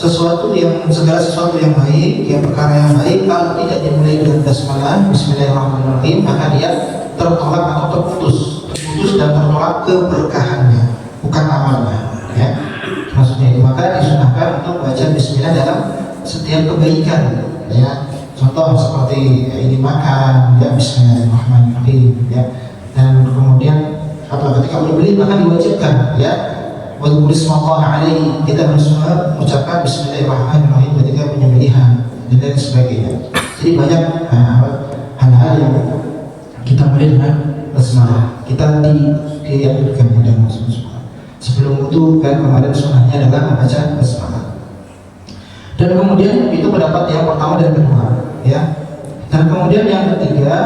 segala sesuatu yang baik, yang perkara yang baik kalau tidak dimulai dengan basmalah bismillahirrahmanirrahim, maka dia tertolak atau terputus dan tertolak keberkahannya, bukan amalnya, ya. Maksudnya itu, maka disunahkan untuk baca bismillah dalam setiap kebaikan, ya. Contoh seperti ini makan, ya, bismillahirrahmanirrahim, ya. Dan kemudian atau ketika berbeli maka diwajibkan, ya, wa bismillah alaihi, kita harus mengucapkan bismillahirrahmanirrahim ketika penyembelihan dan lain sebagainya. Jadi banyak hal-hal yang kita mulai dengan basmalah, kita dianjurkan dalam basmalah. Sebelum itu kan kemarin sunnahnya adalah membaca basmalah. Dan kemudian itu pendapat yang pertama dan kedua, ya. Dan kemudian yang ketiga,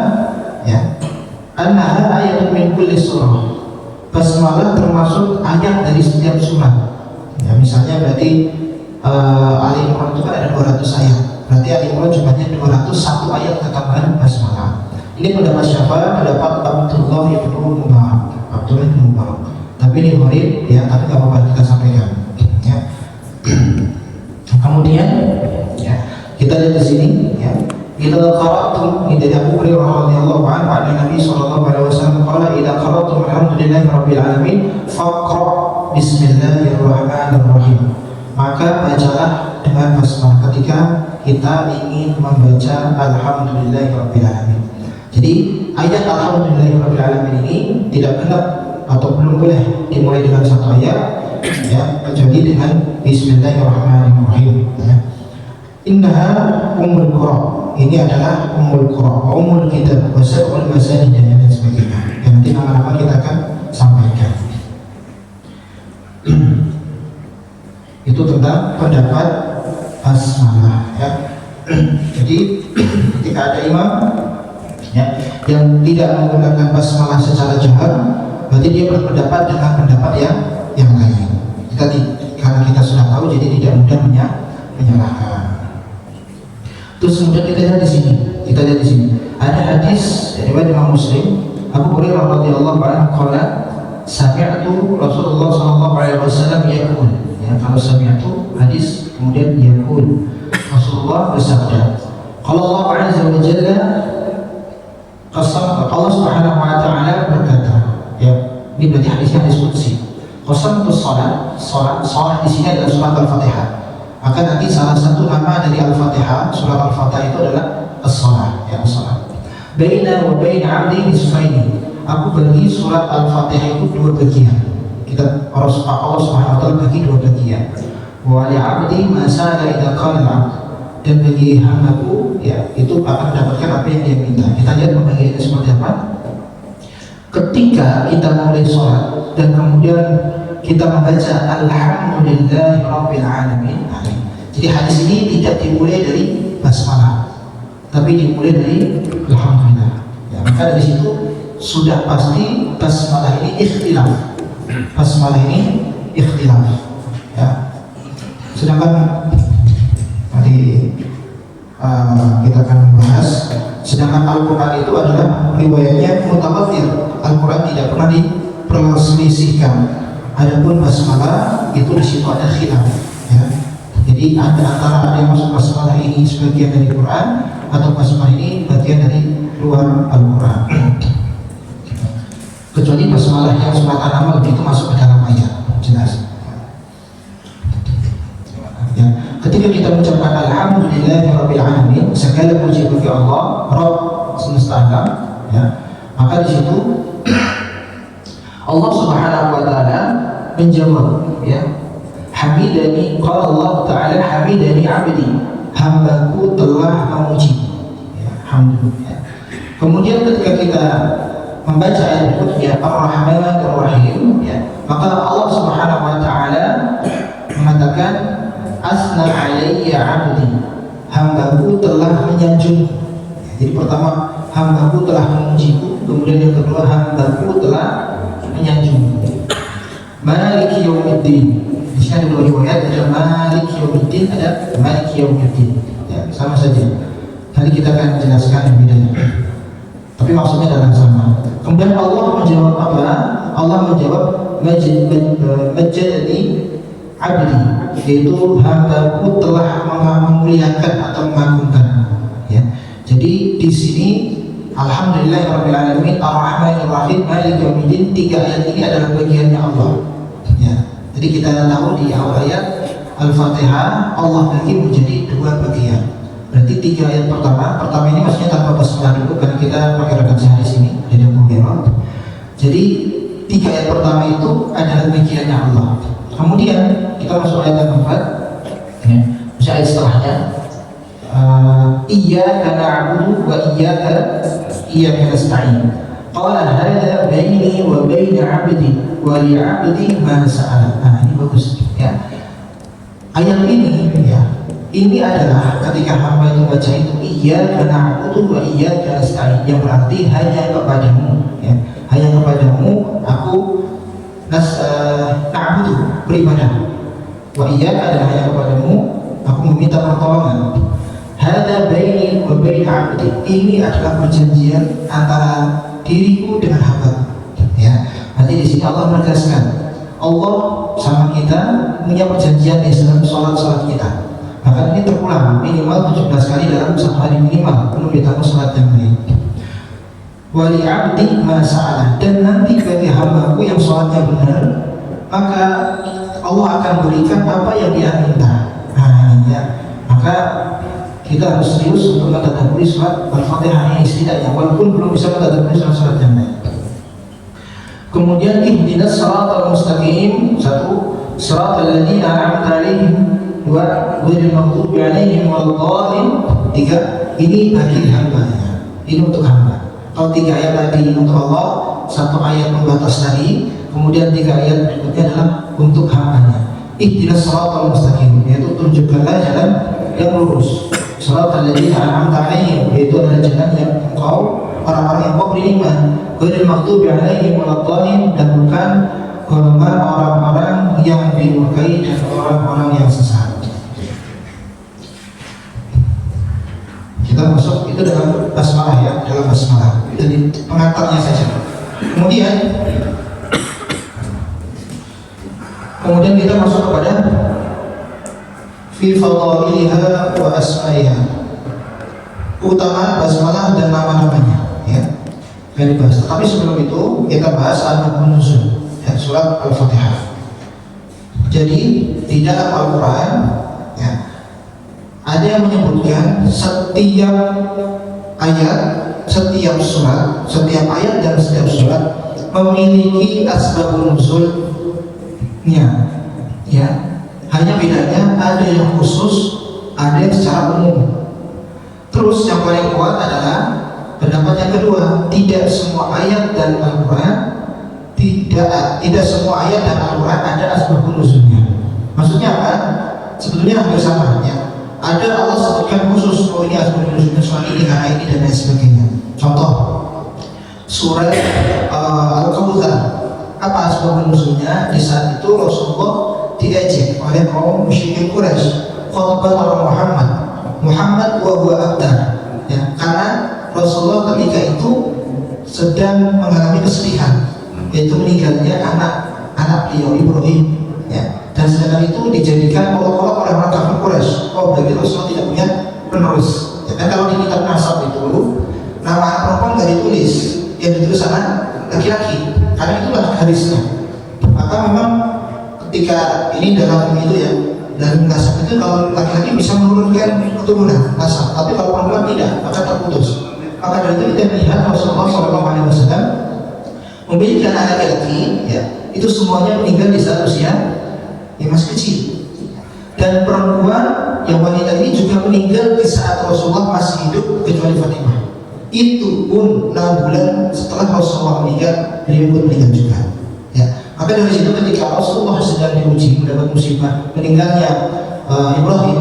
ya, annaha ayatun min kulli surah. Basmalah termasuk ayat dari setiap surah. Ya, misalnya berarti Ali Imran itu kan ada 200 ayat. Berarti Ali Imran jumlahnya 201 ayat ketambahan basmalah. Ini pendapat siapa? Pendapat Abdullah ibn Mubarak. Tapi ini gharib, ya, tapi nggak apa-apa kita sampaikan, ya. Kemudian, ya, kita lihat di sini, ya. Idza qara'tum, ini dari Abu Hurairah radhiyallahu anhu, an Nabi sallallahu alaihi wasallam qala idza qara'tum alhamdulillahi rabbil alamin faqra bismillahirrahmanirrahim. Maka bacalah dengan basmalah ketika kita ingin membaca alhamdulillahi rabbil alamin. Jadi ayat alhamdulillahi rabbil alamin ini tidak benar atau belum boleh dimulai dengan satu ayat, ya, kecuali dengan bismillahirrahmanirrahim, ya. Innaha ummul qura, ini adalah ummul qura, ummul kitab, wa sab'ul masani dan lain sebagainya. Yang nanti nama-nama kita akan sampaikan. Itu tentang pendapat basmalah, ya. Jadi ketika ada imam, ya, yang tidak menggunakan basmalah secara jahar, berarti dia berpendapat dengan pendapat yang lain. Karena kita sudah tahu, jadi tidak mudah menyalahkan. Terus kemudian kita lihat di sini, ada hadis dari Imam Muslim, Abu Hurairah radhiyallahu anhu qala sami'tu Rasulullah sallallahu alaihi wasallam yaqul, ya, kalau sami'tu hadis kemudian yaqul, Rasulullah bersabda, qala Allah azza wa jalla, Allah subhanahu wa ta'ala berkata, ya, ini berarti hadisnya hadis qudsi. Qasamtu salat di sini adalah surat Al-Fatihah. Maka nanti salah satu nama dari Al-Fatihah, surat Al-Fatihah itu adalah as-salat, ya, as-salat. Baina wa baina 'abdi nisfaini. Aku bagi surat Al-Fatihah itu dua bagian. Kita Allah Subhanahu wa taala bagi dua bagian. Wa li 'abdi ma sa'ala idza qala 'abd. Dan bagi hambaku, ya, itu akan mendapatkan apa yang dia minta. Kita lihat pembagiannya seperti apa. Ketika kita mulai sholat dan kemudian kita membaca alhamdulillahi rabbil alamin. Jadi hadis ini tidak dimulai dari basmalah, tapi dimulai dari alhamdulillah, ya. Maka dari situ sudah pasti basmalah ini ikhtilaf. Ya. Sedangkan tadi kita akan membahas, sedangkan Al-Quran itu adalah riwayatnya mutawatir. Al-Quran tidak pernah diperselisihkan. Adapun basmalah itu di situ ada khilaf, ya. Jadi ada yang masuk basmalah ini sebagian dari Quran, atau basmalah ini bagian dari luar Al-Quran. Kecuali basmalah yang surat An-Naml itu masuk ke dalam ayat, jelas. Ya. Ketika kita mengucapkan alhamdulillahirabbil alamin, segala puji bagi Allah, Rabb semesta alam, ya, maka di situ Allah Subhanahu wa taala menjawab, ya, hamidani, qala Allah taala hamidani 'abdi, hambaku telah memuji, ya, alhamdulillah. Kemudian ketika kita membaca ayat berikutnya Ar-Rahmanir Rahim, ya, maka Allah Subhanahu wa taala mengatakan asna alayya 'abdi, hambaku telah menyanjung. Jadi pertama hambaku telah memujiku, kemudian yang kedua hambaku telah menyanjung. Maliki yaumiddin. Di sini ada dua riwayat, ada Maliki yaumiddin, ada Maliki yaumiddin. Ya, sama saja. Nanti kita akan jelaskan yang bedanya. Tapi maksudnya adalah sama. Kemudian Allah menjawab apa? Allah menjawab majadani abdi, yaitu hambaku telah memuliakan atau mengagungkan. Ya. Jadi di sini alhamdulillahirabbil alamin arrahmanir rahim maliki yaumiddin, 3 ayat ini adalah bagiannya Allah. Ya. Jadi kita tahu di awal ayat Al-Fatihah Allah bagi menjadi 2 bagian. Berarti 3 ayat pertama ini maksudnya tanpa basmalah dulu karena kita pakai redaksi di sini jadi Mughirah. Jadi 3 ayat pertama itu adalah bagiannya Allah. Kemudian kita masuk ayat yang keempat, ya, masuk ayat setelahnya. Iyyaka na'budu wa iyyaka nasta'in. Qala hadza baini wa baina 'abdi wa li 'abdi ma sa'ala. Nah, ini bagus ya. Ayat ini ya, ini adalah ketika hamba itu baca itu iyyaka na'budu wa iyyaka nasta'in, yang berarti hanya kepadamu ya, hanya kepadamu aku na'budu beribadah, wa iyyaka adalah hanya kepadamu aku meminta pertolongan. Hadza baini wa baina 'abdi, ini adalah perjanjian antara diriku dengan hamba. Ya, nanti di sini Allah menegaskan Allah sama kita punya perjanjian di dalam sholat kita. Bahkan ini terulang minimal 17 kali dalam satu hari minimal, belum ditambah sholat yang lain. Wali abdi masalah, dan nanti bagi hambaku yang sholatnya benar, maka Allah akan berikan apa yang dia minta. Nah, ya. Maka kita harus serius untuk mentadabburi surat Al-Fatihah ini setidaknya, walaupun belum bisa mentadabburi surat-surat yang lain. Kemudian ihdinas shiratal mustaqim, 1 shiratal ladzina an'amta 'alaihim wa ghairil maghdubi 'alaihim waladdallin, 3 ini bagi hamba-Nya, ini untuk hamba. Kalau 3 ayat tadi untuk Allah, 1 ayat membatas tadi, kemudian 3 ayat berikutnya adalah untuk hamba-Nya. Ihdinas shiratal mustaqim, yaitu tunjukkanlah jalan yang lurus. Shiratal ladzina an'amta 'alaihim, yaitu adalah jalan yang engkau orang-orang yang kau beri nikmat. Ghairil maghdubi 'alaihim waladdallin, dan bukan golongan orang-orang yang dimurkai dan orang-orang yang sesat. Kita masuk itu dalam basmalah ya, dalam basmalah. Jadi pengantarnya saja. Kemudian kita masuk kepada fi fadailiha wa asmaiha, utama basmalah dan nama-namanya ya. Yang dibahas. Tapi sebelum itu kita bahas asbabun nuzul ya, surat Al-Fatihah. Jadi di dalam Al-Qur'an ya, ada yang menyebutkan setiap ayat, setiap surat, setiap ayat dan setiap surat memiliki asbabun nuzulnya ya. Hanya bedanya ada yang khusus, ada yang secara umum. Terus yang paling kuat adalah pendapat yang kedua, tidak semua ayat dan Al-Quran tidak semua ayat dan Al-Quran ada asbabun nuzulnya. Maksudnya apa? Sebetulnya hampir sama ya. Ada Allah sebutkan khusus, oh ini asbabun nuzulnya soal ini karena ini dan lain sebagainya. Contoh surat Al-Kautsar, apa asbabun nuzulnya? Di saat itu Rasulullah diejek oleh kaum musyrikin Quraisy, khutbah Muhammad wa huwa abtar ya, karena Rasulullah ketika itu sedang mengalami kesedihan, yaitu meninggalnya anak beliau Ibrahim ya, dan sedangkan itu dijadikan olok-olok oleh orang kafir Quraisy. Oh, berarti Rasulullah tidak punya penerus ya, dan kalau di kitab nasab itu nama anak perempuan nggak ditulis, yang ditulis anak laki-laki karena itulah garisnya. Maka memang ketika ini dalam itu ya, dalam nasab itu kalau laki-laki bisa menurunkan keturunan nasab, tapi kalau perempuan tidak, maka terputus. Maka dari itu kita lihat Rasulullah SAW memiliki anak laki-laki ya, itu semuanya meninggal di saat usia yang masih kecil. Dan perempuan yang wanita ini juga meninggal di saat Rasulullah masih hidup kecuali Fatimah. Itu pun 6 bulan setelah Rasulullah meninggal, beliau pun meninggal juga. Ya. Maka dari situ ketika Rasulullah sedang diuji mendapat musibah meninggalnya Ibrahim,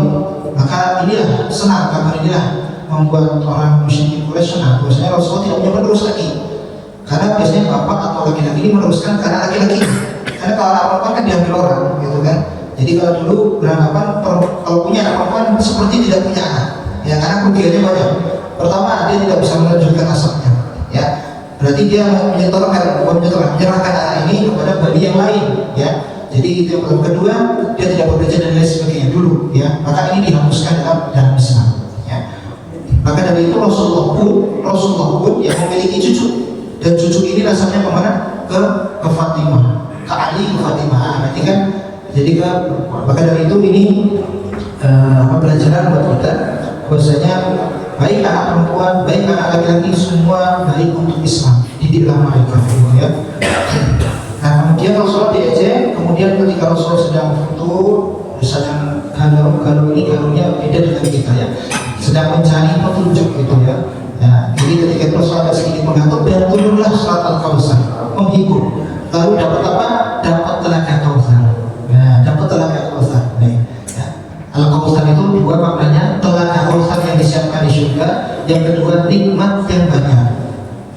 maka inilah senang, kabar inilah membuat orang musyrikin Quraisy senang. Biasanya Rasulullah tidak punya penerus lagi, karena biasanya bapak atau laki-laki ini meneruskan karena laki-laki. Karena kalau anak perempuan kan diambil orang, gitu kan. Jadi kalau dulu beranggapan kalau punya anak perempuan seperti tidak punya anak, ya karena kerugiannya banyak. Pertama, dia tidak bisa melanjutkan nasabnya, ya. Berarti dia menyerahkan anak ini kepada bayi yang lain, ya. Jadi Jadi itu yang pertama. Kedua, dia tidak bekerja dan lain sebagainya dulu, ya. Maka ini dihapuskan dalam Islam, ya. Maka dari itu Rasulullah pun yang memiliki cucu, dan cucu ini rasanya kemana? Ke Fatimah, ke Ali, ke Fatimah. Berarti kan, jadi maka dari itu ini pelajaran buat kita, bahwasanya baik anak perempuan, baik anak laki-laki, semua baik untuk Islam. Didiklah mereka, ya. Nah, kemudian Rasulullah diajak. Kemudian ketika Rasulullah sedang futur, sedang galau ini galunya beda dengan kita, ya. Sedang mencari petunjuk gitu, ya. Nah, jadi ketika itu Rasulullah sedikit mengantuk dan turunlah surat Al-Kautsar, menghibur. Lalu dapat apa? Dapat telaga Kautsar. Nah, dapat telaga Kautsar. Nah, ya. Al-Kautsar itu dua maknanya, telaga Kautsar yang disiapkan di surga. Yang kedua, nikmat yang banyak.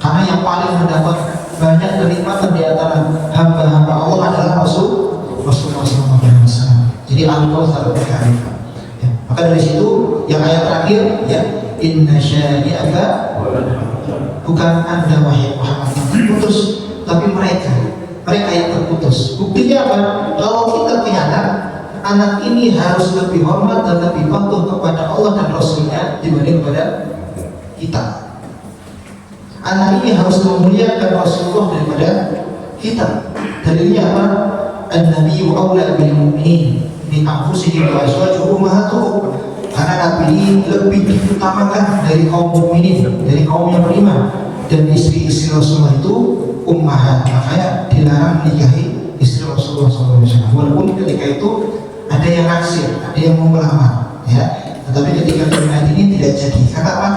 Karena yang paling mendapat banyak kenikmatan di antara hamba-hamba Allah adalah Rasulullah SAW. Jadi Al-Kautsar berkali. Ya. Maka dari situ yang ayat terakhir, ya, inna syani'aka, bukan anda wahai Muhammad yang terputus, tapi mereka yang terputus. Buktinya apa? Kalau kita punya anak ini harus lebih hormat dan lebih patuh kepada Allah dan Rasulnya dibanding kepada kita. Anak ini harus memuliakan Rasulullah daripada kita. Dalilnya apa? An-nabiyyu awla bil mu'minin min anfusihim wa azwajuhum ummahatuhum. Karena Nabi ini lebih diutamakan dari kaum mukminin, dari kaum yang beriman, dan istri-istri Rasulullah itu ummahat. Makanya dilarang menikahi istri Rasulullah SAW. Walaupun ketika itu ada yang naksir, ada yang mau melamar, ya. Tetapi ketika ayat ini tidak jadi. Karena apa?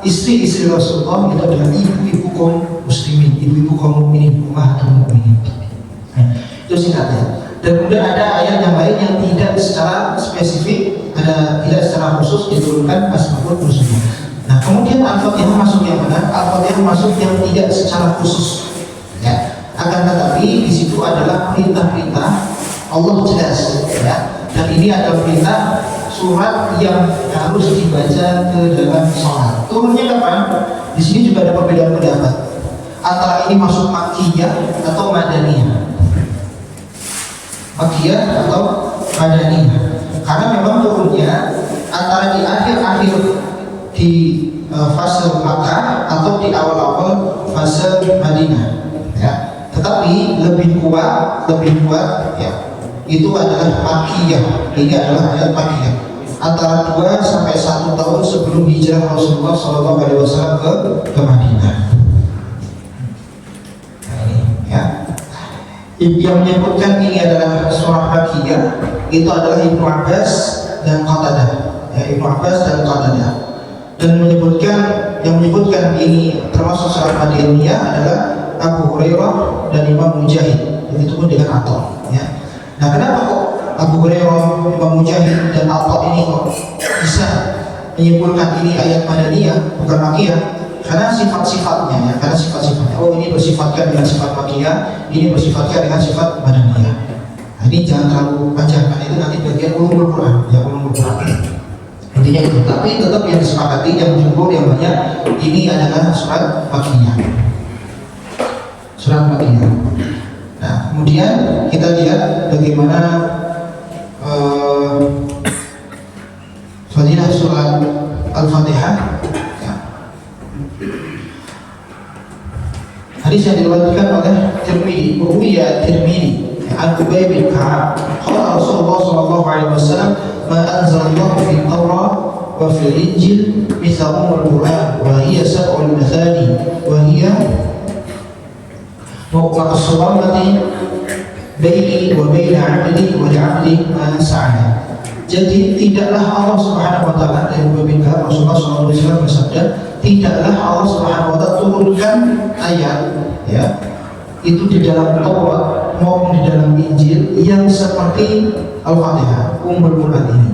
Istri-istri Rasulullah itu adalah ibu-ibu kaum muslimin, ibu-ibu kaum mukminin, ummahatul mukminin. Itu singkatnya. Dan kemudian ada ayat yang lain yang tidak secara spesifik, tidak secara khusus diturunkan Asmaul Husna. Nah, kemudian Al-Fatihah masuk yang mana? Al-Fatihah masuk yang tidak secara khusus, ya. Akan tetapi di situ adalah perintah-perintah Allah jelas, ya. Dan ini adalah perintah surat yang harus dibaca ke dalam sholat. Turunnya kapan? Di sini juga ada perbedaan pendapat antara ini masuk Makkiyah atau Madaniyah. Makkiyah atau Madaniyah. Karena memang turunnya antara di akhir-akhir di fase Makkah atau di awal-awal fase Madinah, ya. Tetapi lebih kuat, ya, itu adalah Makkiyah. Ini adalah ayat Makkiyah. Antara 2 sampai 1 tahun sebelum hijrah Rasulullah SAW ke Madinah. Nah, ini, ya. Yang menyebutkan ini adalah surah Makkiyah itu adalah Ibnu Abbas dan Qatadah, ya, Ibnu Abbas dan Qatadah. Dan yang menyebutkan ini termasuk surah Madaniyah adalah Abu Hurairah dan Imam Mujahid. Begitu pun dengan Atha, ya. Nah, kenapa kok Abu Hurairah, Imam Mujahid dan Atha ini kok bisa menyimpulkan ini ayat Madaniyah bukan Makkiyah? Karena sifat-sifatnya, ya, karena sifat-sifatnya. Oh, ini bersifatkan dengan sifat Makkiyah, ini bersifatkan dengan sifat Madaniyah. Nah, ini jangan terlalu panjang, karena itu nanti bagian ulumul Quran, ya, ulumul Quran. Intinya itu. Tapi tetap yang disepakati, yang jumhur, yang banyak, ini adalah surat Makkiyah. Surat Makkiyah. Nah, kemudian kita lihat bagaimana fadilah surat Al-Fatihah. Hadis yang diriwayatkan oleh Tirmidzi, Ruwiya Tirmidzi an Ubay bin Ka'ab, qala Rasulullah sallallahu alaihi wasallam, ma anzalallahu fi Taurat wa fi Injil mithla al-Qur'an wa hiya sab'ul mathani wa hiya maqsuratun baini wa baina 'abdi wa 'abdi ma sa'ala. Jadi tidaklah Allah Subhanahu wa taala, dari Ubay bin Ka'ab, Rasulullah sallallahu alaihi wasallam bersabda, tidaklah Allah Subhanahu wa taala turunkan ayat, ya, itu di dalam Taurat maupun di dalam Injil yang seperti Al-Fatihah, Ummul Quran ini,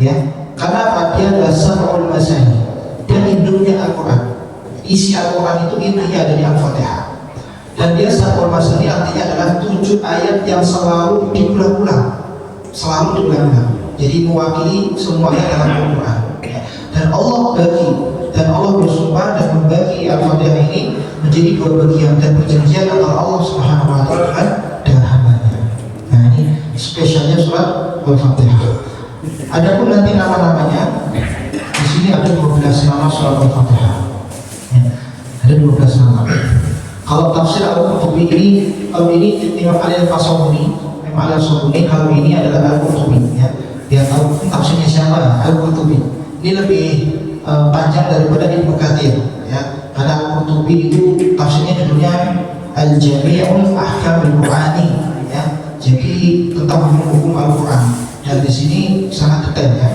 ya. Karena dia adalah sab'ul masani, dia induknya Al-Quran. Isi Al-Quran itu intinya ada di Al-Fatihah. Dan dia sab'ul masani artinya adalah 7 ayat yang selalu diulang-ulang, jadi mewakili semuanya dalam Al-Quran, ya. Dan Allah bersumpah dan membagi Al-Fatihah ini menjadi 2 bagian, dan perjanjian antara Allah Subhanahu wa taala dengan hambanya. Nah, ini spesialnya surat Al-Fatihah. Adapun nanti nama-namanya, di sini ada 12 nama surat Al-Fatihah. Ya, ada 12 nama. Kalau tafsir Al-Qurtubi ini, kalau ini Imam Ali Al-Fasawuni, kalau ini adalah Al-Qurtubi. Ya, dia tahu tafsirnya siapa, Al-Qurtubi. Ini lebih panjang daripada Ibnu Katsir. Ya, karena Al-Qurtubi itu tafsirnya judulnya Al-Jami'ul Ahkamul Qur'ani. Ya, jadi tentang hukum Al-Quran. Dan di sini sangat detail ya,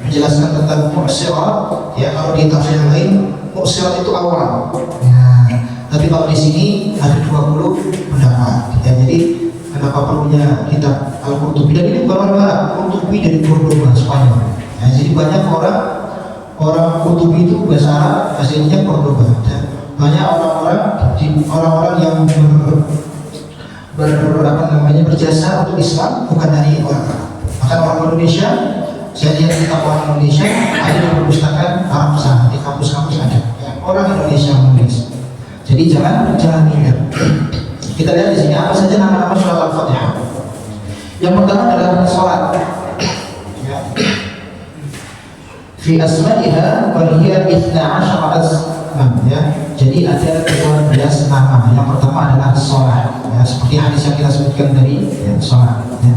menjelaskan tentang mu'sirah. Ya, kalau di tafsir yang lain mu'sirah itu awal. Ya, tapi kalau di sini ada 20 pendapat. Ya, jadi kenapa perlunya kitab Al-Qurtubi? Dan ini bukan orang Qurtubi dari Cordoba, Spanyol. Ya, jadi banyak orang Qurtubi itu bahasa Arab, aslinya Cordoba. Dan banyak orang-orang yang berjasa untuk Islam bukan dari orang Arab. Bahkan orang Indonesia, saya lihat kitab orang Indonesia ada di perpustakaan Arab sana, di kampus-kampus ada. Ya, orang Indonesia menulis. Jadi jangan minder. Kita lihat di sini apa saja nama-nama surat Al-Fatihah. Yang pertama adalah salat. Ya. Fi asma'iha wa hiya 12 asma. Ya. Jadi ada 12 nama. Yang pertama adalah salat. Ya, seperti hadis yang kita sebutkan tadi, ya, salat. Ya.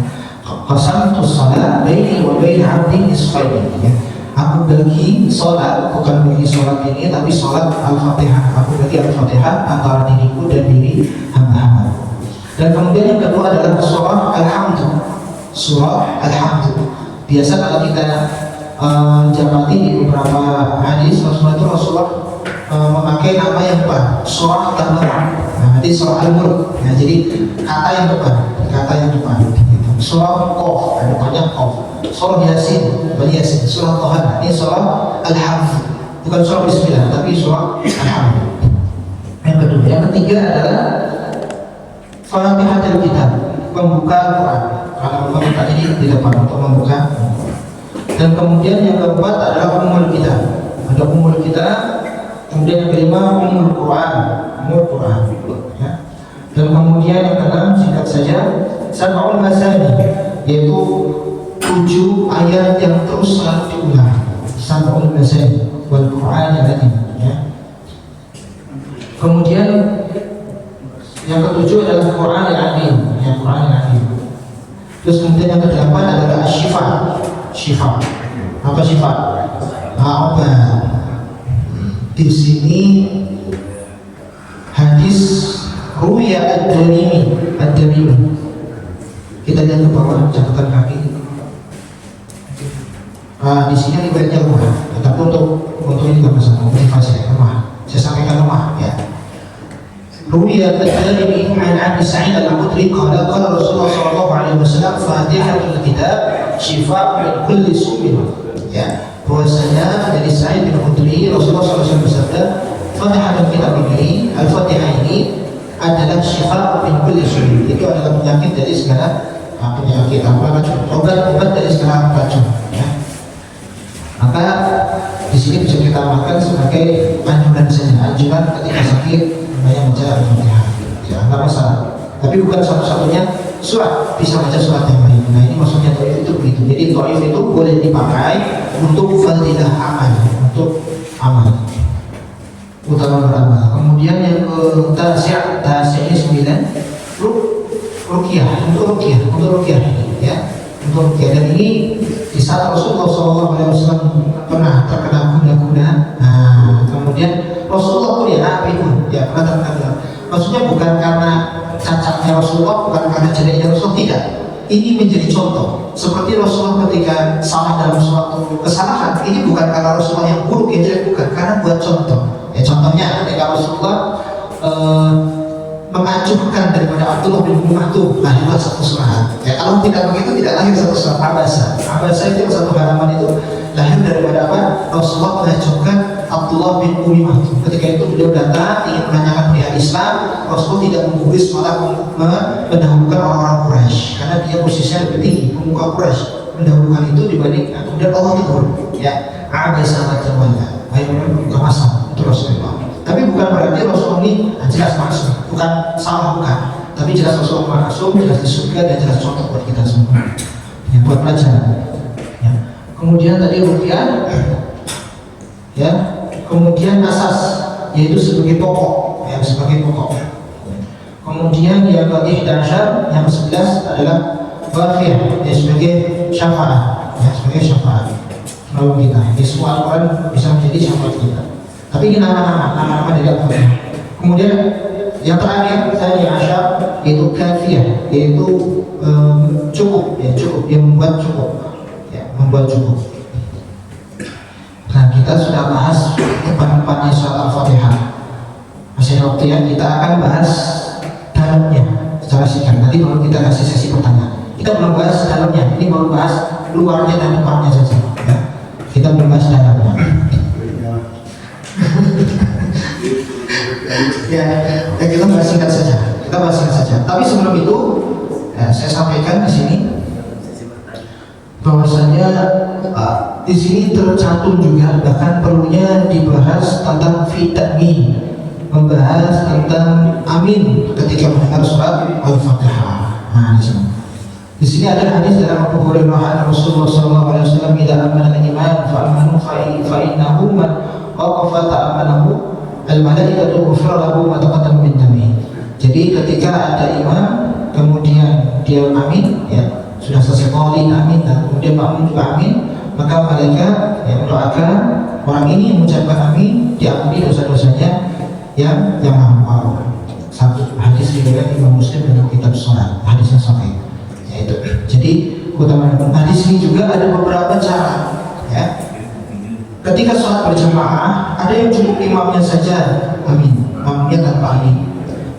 Qasamtu shalah baini wa bain 'abdi nisfaini. Ya. Aku bagi sholat, bukan bagi sholat ini, tapi sholat Al-Fatihah. Aku bagi Al-Fatihah antara diriku dan diri hamba-hamba. Dan kemudian yang kedua adalah surah Al-Hamd. Surah Al-Hamd. Biasa kalau kita jamati di beberapa hadis Rasulullah memakai nama yang depan, surah tambahan. Nah, nanti surah Al-Mulk. Nah, jadi kata yang depan. Surah Qaf, depannya Qaf. Surah Yasin, surah Tohan. Ini surah Al-Hamd, bukan surah Bismillah, tapi surah Al-Hamd. Yang kedua, yang ketiga adalah Fatihatul Kitab, pembuka Al-Quran. Karena membuka ini di depan untuk membuka. Dan kemudian yang keempat adalah Ummul Kitab. Ada Ummul Kitab. Kemudian yang kelima Ummul Quran. Ya. Dan kemudian yang keenam, singkat saja, Sab'ul Masani, yaitu 7 ayat yang terus selalu diulang. Sab'ul Masani wal Quran al-Azim. Ya. Kemudian yang ketujuh adalah Quran al-Azim. Ya, Quran al-Azim. Terus kemudian yang kedelapan adalah Syifa. Apa Syifa? Obat. Di sini hadis Ruya ad-Darimi. Kita lihat ke bawah catatan kaki. Di sini riwayatnya lemah. Tetapi untuk ini tidak masalah. Motivasi lemah. Saya sampaikan lemah ya. Ruya ad-Darimi an Abi Sa'id al-Khudri qala qala Rasulullah sallallahu alaihi wasallam Fatihatul Kitab shifa' min kulli su'in. Ya. Bahwasanya dari Sa'id bin Khudri Rasulullah SAW bersabda, Fatihatul Kitab ini, Al-Fatihah ini adalah syifa min kulli su'in. Itu adalah penyakit dari segala penyakit, obat dari segala racun. Ya. Maka di sini bisa kita makan sebagai anjuran saja, anjuran ketika sakit banyak baca Al-Fatihah. Ya, nggak masalah. Tapi bukan satu-satunya surat, bisa baca surat yang lain. Nah, ini maksudnya dhaif itu begitu. Jadi dhaif itu boleh dipakai untuk fadilah amal, untuk amal, utama beramal. Kemudian yang ke tasya ini 9, ruqyah, untuk ruqyah ya, untuk ruqyah. Dan ini di saat Rasulullah SAW pernah terkena guna-guna. Nah, kemudian Rasulullah pun ya pernah terkena guna. Maksudnya bukan karena cacatnya Rasulullah, bukan karena jeleknya Rasulullah, tidak. Ini menjadi contoh. Seperti Rasulullah ketika salah dalam suatu kesalahan, ini bukan karena Rasulullah yang buruk, yang jelek, bukan, karena buat contoh. Ya, contohnya ketika Rasulullah mengacuhkan daripada Abdullah bin Umar itu lahirlah satu surat. Ya, kalau tidak begitu tidak lahir satu surat. Abasa itu satu halaman itu lahir daripada apa? Rasulullah mengacuhkan Abdullah bin Umar. Ketika itu beliau datang ingin menanyakan perihal Islam, Rasulullah tidak menggubris, malah mendahulukan orang-orang Quraisy karena dia posisinya lebih tinggi, pemuka Quraisy, mendahulukan itu dibanding kemudian Allah tegur. Ya, abasa wa tawalla. Ayo buka masalah untuk Rasulullah. Tapi bukan berarti Rasul ini jelas maksud, bukan salah, bukan. tapi jelas Rasulullah maksum, jelas di surga, dan jelas contoh buat kita semua, ya, buat pelajaran. Ya. Kemudian tadi ruqyah, ya, kemudian asas, yaitu sebagai pokok, ya, sebagai pokok. Kemudian yang ke-11 yang ke-11 adalah wafiyah, ya, sebagai syafaat, ya, sebagai syafaat menolong kita. Di semua Al-Quran bisa menjadi syafaat kita. Tapi ini nama-nama dari Al-Quran. Kemudian yang terakhir tadi asyar, yaitu kafiyah, yaitu cukup, ya, cukup, yang membuat cukup, ya, membuat cukup. Nah, kita sudah bahas depan-depannya surat Al-Fatihah. Masih ada waktu, ya, kita akan bahas dalamnya secara singkat. Nanti baru kita kasih sesi pertanyaan. Kita belum bahas dalamnya, ini baru bahas luarnya dan depannya saja, ya. Kita belum bahas dalamnya. Ya, kita bahas singkat saja. Kita bahas singkat saja. Tapi sebelum itu, ya, saya sampaikan di sini bahwasanya di sini tercantum juga, bahkan perlunya dibahas tentang fitami, membahas tentang amin ketika mendengar surat Al-Fatihah. Nah, di sini ada hadis dalam Abu Hurairah Rasulullah SAW, "Idza amana al-iman fa'amanu fa'innahu man waqafa ta'amanahu al-malaikatu ghufira lahu ma taqaddama min dhanbihi." Jadi ketika ada imam kemudian dia amin, ya, sudah selesai qaulin amin, dan kemudian makmum juga amin, maka malaikat, ya, mendoakan orang ini yang mengucapkan amin diampuni dosa-dosanya yang lampau. Satu hadis diriwayatkan Imam Muslim dalam kitab Shalah, hadisnya sahih. Yaitu, jadi keutamaan hadis ini juga ada beberapa cara, ya. Ketika sholat berjamaah, ada yang cukup imamnya saja amin, makmumnya tanpa amin.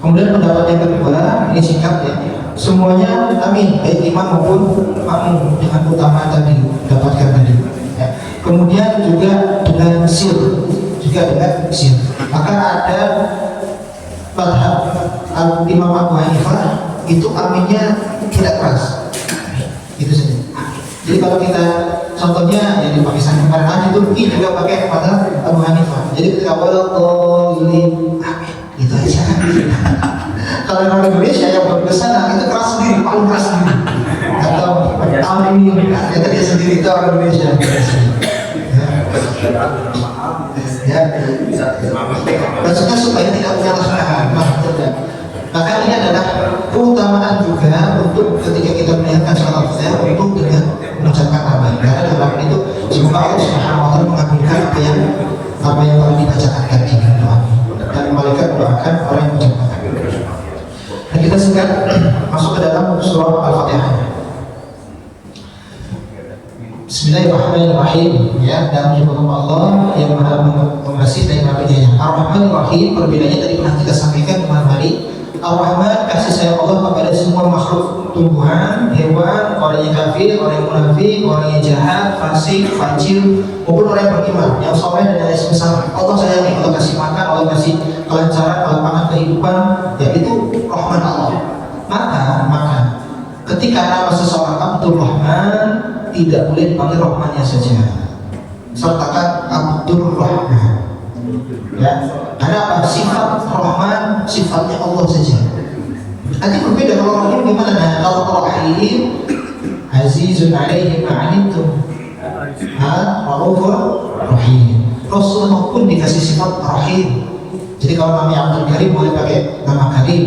Kemudian pendapat yang kedua, ini singkat, ya, semuanya amin, baik imam maupun makmum dengan keutamaan tadi dapatkan tadi, ya. Kemudian juga dengan sir, maka ada madhab Imam Abu Hanifah itu aminnya tidak keras, itu saja. Jadi kalau kita contohnya ya di Pakistan kemarin itu juga pakai madhab Abu Hanifah. Jadi ketika walaqolin amin, itu aja. Kalau orang Indonesia yang berbesar itu keras sendiri, paling keras sendiri. Atau amin, itu dia sendiri, itu orang Indonesia. Ya, maksudnya supaya tidak menyalahkan. Maka ini adalah keutamaan juga untuk ketika kita melihatkan sholat Fatihah untuk dengan mengucapkan amin. Karena dalam itu semoga Allah Subhanahu wa taala mengabulkan apa yang telah dibacakan tadi, dan malaikat doakan orang yang mengucapkan amin. Dan kita segera masuk ke dalam surah Al-Fatihah. Bismillahirrahmanirrahim, ya, dalam nama Allah yang Maha Pengasih dan Maha Penyayang. Ar-Rahmanir-Rahim, perbedaannya tadi pernah kita sampaikan kemarin hari. Ar-Rahman, kasih sayang Allah kepada semua makhluk, tumbuhan, hewan, orang yang kafir, orang yang munafik, orang yang jahat, fasik, fajir, maupun orang yang beriman, yang soleh dan yang sebesar. Allah sayangi, Allah kasih makan, Allah kasih kelancaran, kelancaran kehidupan, ya, itu Rahman Allah. Maka ketika nama seseorang Abdul Rahman, tidak boleh dipanggil Rahmannya saja, sertakan Abdur Rahman, ya. Karena apa? Sifat Rahman sifatnya Allah saja. Nanti berbeda kalau Rahim gimana? Nah, kalau Rahim Azizun alaihi ma'anittum, Raufur Rahim. Rasulullah pun dikasih sifat Rahim. Jadi kalau namanya Abdul Karim boleh pakai nama Karim,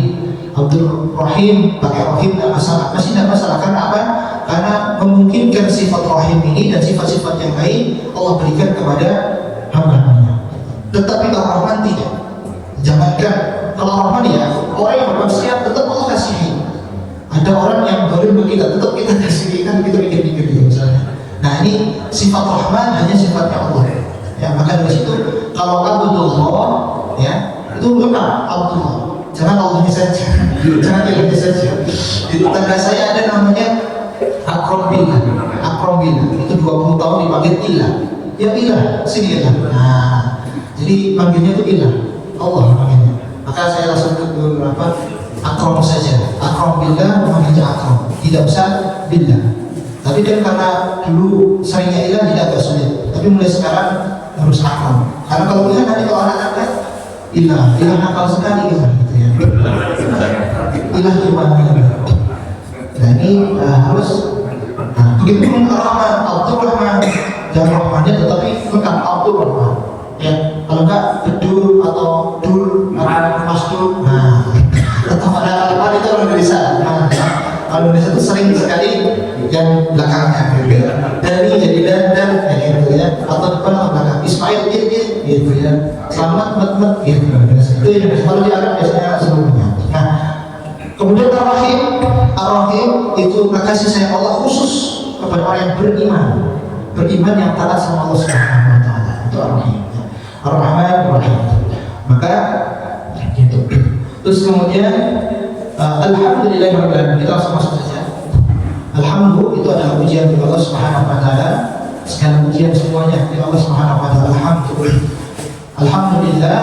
Abdul Rahim pakai Rahim tidak masalah. Masih tidak masalah. Karena apa? Karena memungkinkan sifat Rahim ini dan sifat-sifat yang lain Allah berikan kepada hamba-hambanya. Tetapi kalau Rahman tidak. Jangankan kalau Rahman, ya, orang yang bermaksiat tetap Allah kasihi. Ada orang yang zalim ke kita, tetap kita kasihi, kan kita pikir-pikir gitu misalnya. Nah, ini sifat Rahman hanya sifatnya Allah. Ya, maka dari situ kalau Abdullah, ya, itu lengkap Abdullah. Jangan Allahnya saja, jangan Ilahnya saja. Di tetangga saya ada namanya Akram Billah. Itu 20 tahun dipanggil Ilah. Ya Ilah, sini Ilah. Nah, jadi panggilnya itu Ilah, Allah panggilnya. Maka saya langsung ke beberapa Akram saja. Akram Billah memanggilnya Akram, tidak usah Billah. Tapi kan karena dulu seringnya Ilah jadi agak sulit. Tapi mulai sekarang harus Akram. Karena kalau Ilah nanti kalau anak-anak Ilah nakal sekali gitu ya. ilah gimana? Nah ini harus begitu pun Ar-Rahman, Abdurrahman dan Rahmannya tetapi lengkap Abdurrahman. Ya, kalau enggak Bedul atau Dul atau Masdul, atau ada apa itu orang Indonesia. Kalau Indonesia itu sering sekali yang belakangnya gitu. Dari jadi dan gitu ya, atau depan atau belakang. Ismail gitu ya. Selamat mat gitu. Itu yang kalau di Arab biasanya sebelumnya. Nah, kemudian Ar-Rahim itu kasih sayang Allah khusus kepada orang yang beriman yang taat sama Allah Subhanahu wa taala. Itu Ar-Rahim. Ar-Rahman Ar-Rahim. Maka gitu. Terus kemudian alhamdulillahirabbil alamin. Kita langsung masuk saja. Alhamdulillah itu adalah pujian kepada Allah Subhanahu wa taala. Segala pujian semuanya kepada Allah Subhanahu wa taala. Alhamdulillah.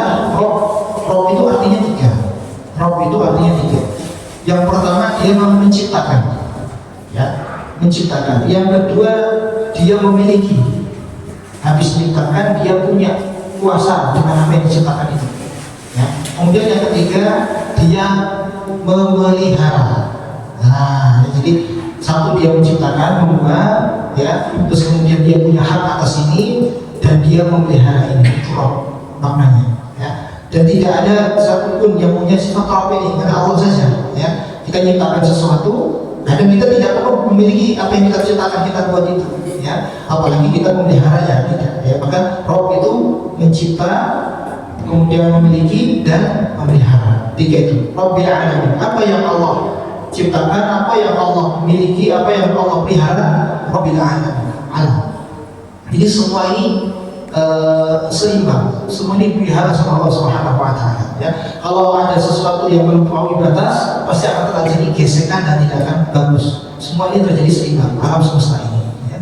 Rabb itu artinya tiga. Rabb itu artinya tiga. Yang pertama dia menciptakan. Ya, menciptakan. Yang kedua dia memiliki. Habis menciptakan dia punya kuasa dengan apa yang diciptakan itu. Ya. Kemudian yang ketiga dia memelihara. Nah, jadi satu dia menciptakan, membuat, ya, terus kemudian dia punya hak atas ini dan dia memelihara ini. Itu Rabb maknanya. Ya. Dan tidak ada satupun yang punya sifat Rabb ini, karena Allah saja. Ya. Kita menciptakan sesuatu, dan kita tidak perlu memiliki apa yang kita ciptakan, kita buat itu. Ya. Apalagi kita memeliharanya, tidak. Ya. Maka Rabb itu mencipta, kemudian memiliki dan memelihara. Tiga itu. Rabbil alamin. Apa yang Allah ciptakan, apa yang Allah miliki, apa yang Allah pelihara, Rabbil alamin. Alam. Jadi semua ini seimbang. Semua ini pelihara sama Allah Subhanahu wa taala. Ya. Kalau ada sesuatu yang melampaui batas, pasti akan terjadi gesekan dan tidak akan bagus. Semua ini terjadi seimbang alam semesta ini. Ya.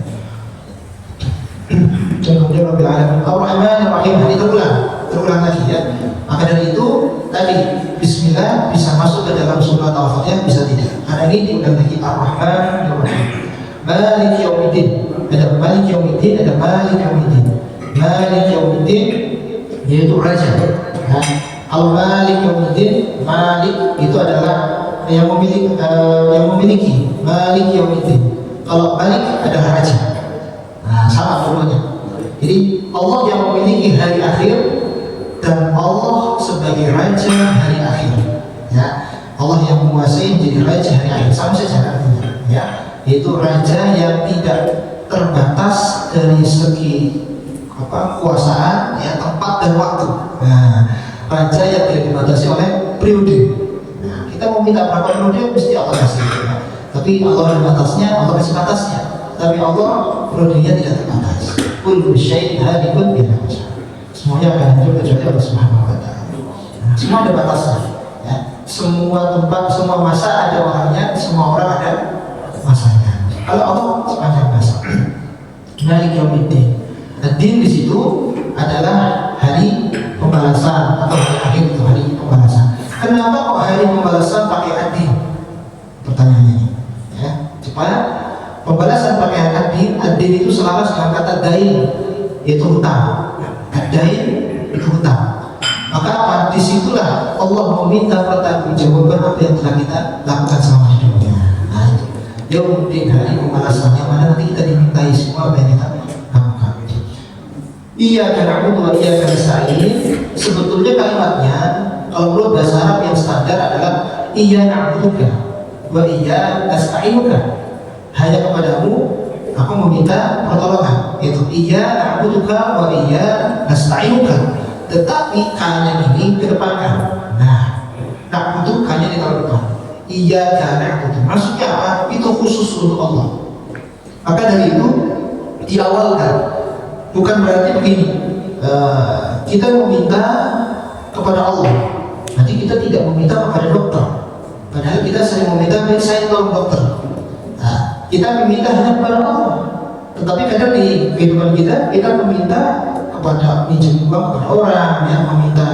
Kemudian Rabbil alamin. Ar-Rahman Ar-Rahim. Ini terulang lagi ya. Maka dari itu tadi Bismillah bisa masuk ke dalam surat Al-Fatihah, bisa tidak. Karena ini diulang lagi Ar-Rahman Ar-Rahim. Malik Yaumiddin. Ada Malik Yaumiddin, ada Malik Yaumiddin. Malik Yaumiddin yaitu raja. Nah, Al-Malik Yaumiddin, Malik itu adalah yang memiliki Malik Yaumiddin. Kalau Malik adalah raja. Nah, sama keduanya. Jadi Allah yang memiliki hari akhir dan Allah sebagai raja hari akhir. Ya, Allah yang menguasai menjadi raja hari akhir, sama saja artinya. Ya, itu raja yang tidak terbatas dari segi kekuasaan, ya, tempat dan waktu. Nah, raja yang tidak dibatasi oleh periode. Nah, kita mau minta berapa periode mesti Allah kasih. Ya. Tapi Allah ada batasnya, Allah kasih batasnya. Tapi Allah periodenya tidak terbatas. Kullu syai'in halikun bila wajah. Semuanya akan hancur kecuali Allah Subhanahu wa taala. Nah, semua ada batasnya. Ya. Semua tempat, semua masa ada orangnya, semua orang ada masanya. Kalau Allah sepanjang masa. Malik Yaumiddin. Ad-din di situ adalah hari pembalasan atau hari akhir, itu hari pembalasan. Kenapa kok hari pembalasan pakai ad-din? Pertanyaannya ini. Ya, supaya pembalasan pakai ad-din itu selaras dengan kata dain, yaitu hutang. Ad-dain itu hutang. Maka apa? Disitulah Allah meminta pertanggungjawaban apa yang telah kita lakukan selama hidupnya. Nah, itu. Yaumiddin, hari pembalasan yang mana nanti kita dimintai semua apa yang kita lakukan. Iyyaka na'budu wa iyyaka nasta'in. Sebetulnya kalimatnya kalau menurut bahasa Arab yang standar adalah iyyaka na'buduka wa iyyaka nasta'inuka. Hanya kepadamu aku meminta pertolongan, yaitu iyyaka na'buduka wa iyyaka nasta'inuka. Tetapi kalian ini kedepankan. Nah, na'budu hanya ditaruh depan. Iyyaka na'budu. Maksudnya apa? Itu khusus untuk Allah. Maka dari itu diawalkan. Bukan berarti begini, kita meminta kepada Allah, nanti kita tidak meminta kepada dokter. Padahal kita sering meminta, saya tolong dokter. Nah, kita meminta hanya kepada Allah. Tetapi kadang di kehidupan kita meminta kepada pinjam uang kepada orang, yang meminta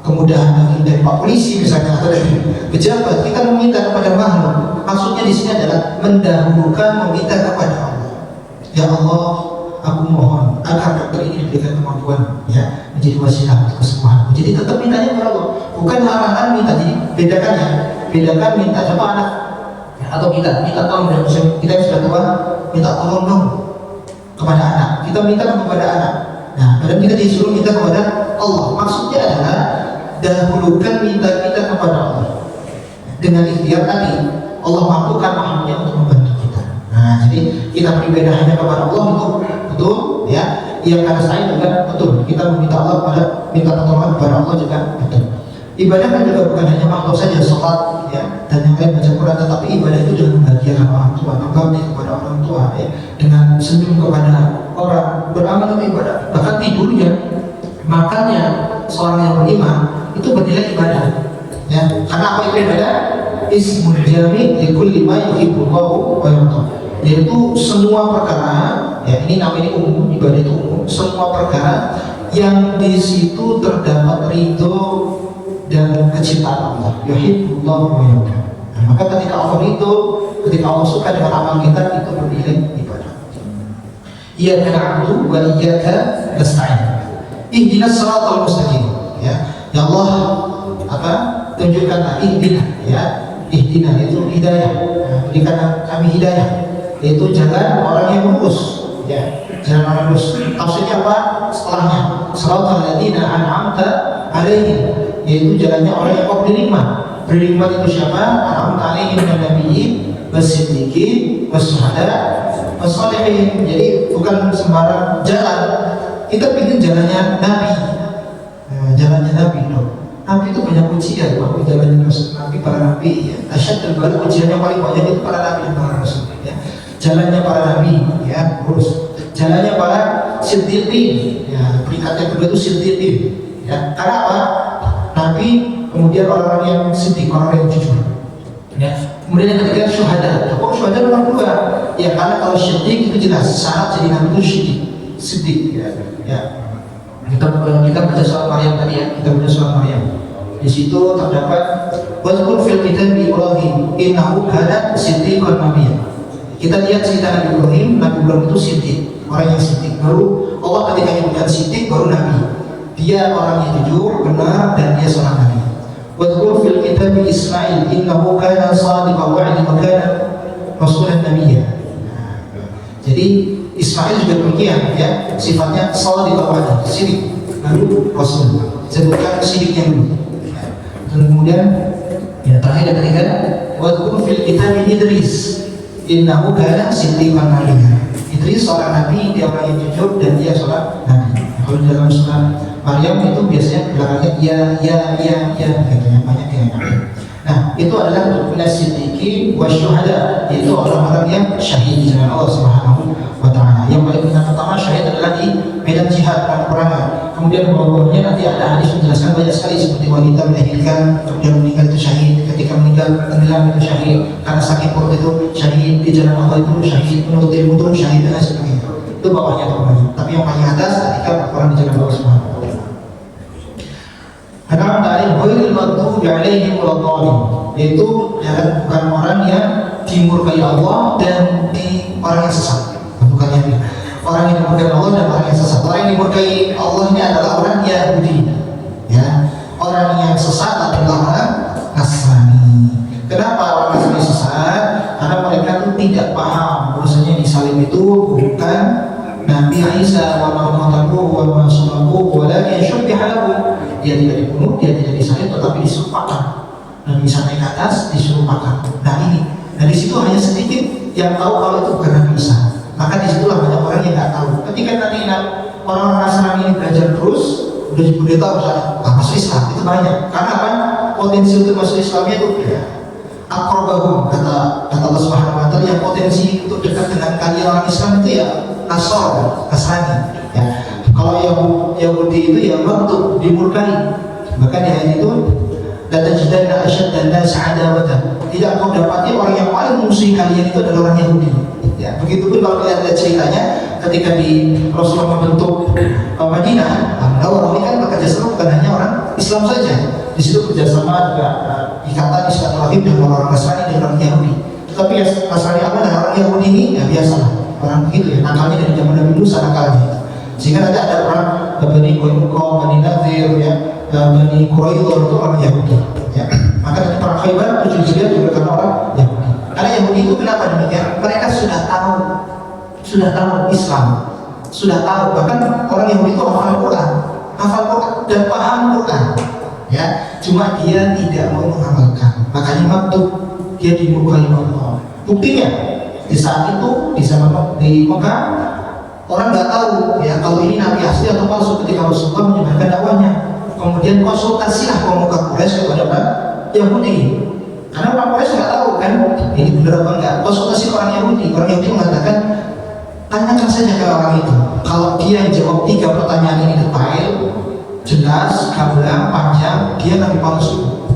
kemudahan dari Pak Polisi misalnya atau dari pejabat. Kita meminta kepada makhluk. Maksudnya di sini adalah mendahulukan meminta kepada Allah. Ya Allah, aku mohon agar dokter ini diberikan kemampuan, ya, menjadi wasilah untuk kesembuhan. Jadi tetap mintanya kepada Allah, bukan larangan minta. Jadi bedakan ya, bedakan minta sama anak atau kita tolong dan kita yang sudah tua minta tolong dong kepada anak, kita minta kepada anak. Nah, padahal kita disuruh minta kepada Allah. Maksudnya adalah dahulukan minta kita kepada Allah dengan ikhtiar tadi. Allah mampukan makhluknya untuk membantu kita. Nah, jadi kita beribadah hanya kepada Allah itu betul ya. Yang karena saya juga betul. Kita meminta Allah pada minta pertolongan kepada Allah juga betul. Ibadah kan juga bukan hanya makhluk saja, sholat ya dan yang lain baca Quran, tetapi ibadah itu dengan membahagiakan orang tua, berbakti kepada orang tua ya, dengan senyum kepada orang, beramal itu ibadah. Bahkan tidurnya, makannya seorang yang beriman itu bernilai ibadah ya. Karena apa itu ibadah? Ismul jami' li kulli ma yuhibbullahu wa yarda. Yaitu semua perkara ya, ini namanya umum, ibadah itu umum, semua perkara yang di situ terdapat ridho dan kecintaan Allah. Yuhibbullahu wa yarda. Nah, maka ketika Allah ridho, ketika Allah suka dengan amal kita, itu bernilai ibadah. Iyyaka na'budu wa iyyaka nasta'in. Ihdinas siratal mustaqim ya. Ya Allah, apa? Tunjukkanlah ihdina ya. Ihdina itu hidayah. Nah, berikan kami hidayah. Yaitu jalan orang yang lurus ya. Jalan orang lurus. Maksudnya apa? Setelahnya siratal ladzina an'amta 'alaihim, yaitu jalannya orang yang kau beri nikmat. Beri nikmat itu siapa? An'amta 'alaihim minan nabiyyin was-siddiqin was-syuhada was-shalihin. Jadi bukan sembarang jalan. Kita pikir jalannya Nabi. Jalannya Nabi dong. Nabi itu banyak ujian, bahwa jalannya Nabi, para Nabi ya. Asyad dan ujian yang paling banyak itu para Nabi dan para Rasul ya. Jalannya para Nabi ya, lurus. Jalannya para siddiqin ya, peringkat yang kedua itu siddiqin ya. Karena apa? Nabi, kemudian orang-orang yang siddiq, orang yang jujur ya. Kemudian yang ketiga syuhada. Kok syuhada nomor dua? Ya karena kalau siddiq itu jelas syarat jadi Nabi itu siddiq ya. Ya. Kita baca surat Maryam tadi ya, kita baca surat Maryam. Di situ terdapat wazkur fil kitab Ibrahim innahu kana siddiqan nabiyya. Kita lihat cerita Nabi Ibrahim itu siddiq, orang yang siddiq. Baru Allah ketika menyebutkan siddiq baru Nabi. Dia orang yang jujur, benar, dan dia seorang Nabi. Wazkur fil kitab Ismail innahu kana shadiqal wa'di wa kana rasulan nabiyya. Jadi Ismail juga demikian ya, sifatnya shadiqal wa'di, sidik, baru rasul. Sebutkan sidiknya dulu. Dan kemudian ya terakhir dan ketiga wazkur fil kitab Idris innahu kana siddiqan nabiyya. Idris seorang nabi, dia orang yang jujur dan dia seorang nabi. Kalau dalam surat Maryam itu biasanya belakangnya ya katanya banyak ya. Nah, itu adalah untuk siddiqin wa syuhada, yaitu orang-orang yang syahid di jalan Allah Subhanahu wa taala. Yang paling pertama syahid adalah di medan jihad dan peperangan. Kemudian bawahnya nanti ada hadis menjelaskan banyak sekali seperti wanita melahirkan, kemudian meninggal itu syahid, ketika meninggal tenggelam itu syahid, karena sakit perut itu syahid, di jalan Allah itu syahid, menuntut ilmu itu syahid dan sebagainya. Itu bawahnya bawahnya. Tapi yang paling atas ketika berperang di jalan Allah Subhanahu wa taala. Hadam ta'alim ghairil maghdubi 'alaihim waladhdallin, yaitu bukan orang yang dimurkai Allah dan orang yang sesat. Bukan yang orang yang dimurkai Allah dan orang yang sesat. Orang yang dimurkai Allah ini adalah orang Yahudi ya. Orang yang sesat adalah orang Nasrani. Kenapa orang Nasrani sesat? Karena mereka itu tidak paham bahwasanya di salib itu bukan Nabi Isa wa ma matahu wa ma sumahu walakin syubbiha lahu. Dia tidak dibunuh, dia tidak disalib, tetapi disuruhkan. Nabi Isa naik ke atas, disuruhkan. Nah ini, dari situ hanya sedikit yang tahu kalau itu bukan Nabi Isa. Maka disitulah banyak orang yang tidak tahu. Ketika nanti orang-orang Nasrani ini belajar terus, udah diberitahu misalnya, masuk Islam itu banyak. Karena apa? Potensi untuk masuk Islamnya itu ya. Akrobahum kata Allah Subhanahu wa taala, yang potensi untuk dekat dengan kalian orang Islam itu ya Nasrani ya. Kalau Yahudi itu ya waktu dimurkai. Maka di ayat itu data jidanna asyaddan nas adawatan. Tidak mau dapati orang yang paling musuh kalian itu adalah orang Yahudi. Ya, begitupun kalau kita lihat ceritanya ketika di Rasulullah membentuk Madinah, orang ini kan bekerja sama bukan hanya orang Islam saja. Di situ kerjasama juga ikatan silaturahim dengan orang Nasrani dan orang Yahudi. Tetapi ya Nasrani apa dan orang Yahudi ini ya biasalah orang begitu ya, nakalnya dari zaman Nabi Musa nakalnya. Sehingga nanti ada orang Bani Qainuqa, Bani Nadir, ya, Bani Quraidah itu orang Yahudi. Ya. Maka dari perang Khaybar 7 Hijriah juga karena orang Yahudi. Karena Yahudi itu kenapa demikian? Mereka sudah tahu Islam, sudah tahu, bahkan orang Yahudi itu hafal Quran dan paham Quran. Ya, cuma dia tidak mau mengamalkan. Makanya maktub dia dimukai Allah. Buktinya di saat itu di zaman di Mekah orang nggak tahu ya kalau ini nabi asli atau palsu ketika Rasulullah menyebarkan dakwahnya. Kemudian konsultasilah pemuka Quraisy kepada orang Yahudi. Karena orang Quraisy nggak tahu kan ini benar apa enggak. Konsultasi orang Yahudi mengatakan tanyakan saja ke orang itu. Kalau dia jawab 3 pertanyaan ini detail, jelas, gamblang, panjang, dia nabi palsu.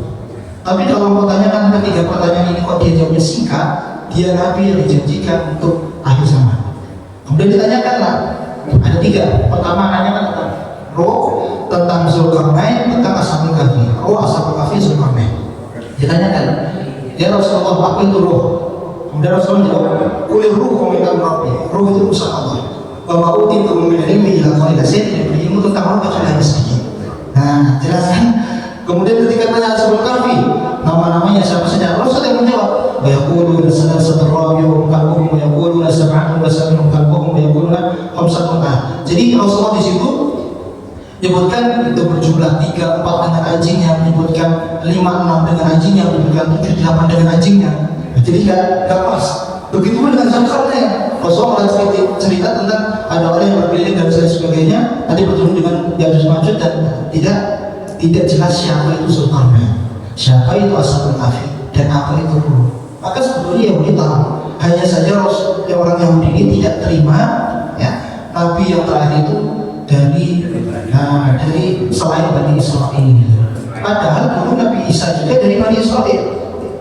Tapi kalau mau tanyakan ketiga pertanyaan ini kok dia jawabnya singkat, dia nabi yang dijanjikan untuk akhir zaman. Kemudian ditanyakanlah, ada 3. Pertama nanyakan tentang roh, tentang Zulkarnain, tentang Ashabul Kahfi. Roh, Ashabul Kahfi, Zulkarnain. Ditanyakan, ya Rasulullah, apa itu roh? Kemudian Rasulullah jawab, kulir ruh min Rabbi. Roh itu urusan Allah. Wa ma utitu min ilmi illa qalila. Saya tidak beri ilmu tentang roh kecuali hanya sedikit. Nah, jelaskan. Kemudian ketika tanya Ashabul Kahfi, nama-namanya siapa saja? Rasul yang menjawab, wa yaquluna salasatun rabi'uhum kalbuhum wa yaquluna sab'atun wa sab'un kalbuhum wa yaquluna khamsatun. Jadi Rasulullah di situ menyebutkan itu berjumlah 3, 4 dengan anjingnya, menyebutkan 5, 6 dengan anjingnya, menyebutkan 7, 8 dengan anjingnya. Jadi enggak pas. Begitu pun dengan Zulkarnain. Rasulullah cerita tentang ada orang yang berkeliling dan sebagainya, nanti bertemu dengan Ya'juj Ma'juj dan tidak jelas siapa itu Zulkarnain, siapa itu Ashabul Kahfi, dan apa itu roh. Maka sebetulnya Yahudi tahu, hanya saja orang Yahudi ini tidak terima ya Nabi yang terakhir itu dari selain Bani Israel. Padahal dulu Nabi Isa juga dari Bani Israel,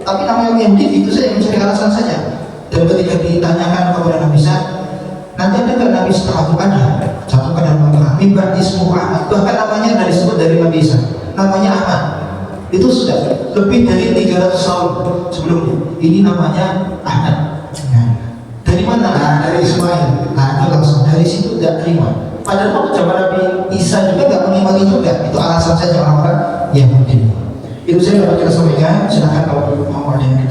tapi nama Yahudi itu saja mencari alasan saja. Dan ketika ditanyakan kepada Nabi Isa, nanti ada nggak Nabi setelah itu ada? Satukan dalam Al-Quran, mimbar ismu Ahmad. Bahkan namanya dari disebut dari Nabi Isa, namanya Ahmad. Itu sudah lebih dari 300 tahun sebelumnya. Ini namanya Ahmad. Nah, dari mana? Nah, dari Ismail. Nah, itu langsung dari situ tidak terima. Padahal waktu zaman Nabi Isa juga nggak menikmati juga. Itu alasan saja orang-orang Yahudi. Itu saya dapat kita sampaikan. Silakan kalau mau ada yang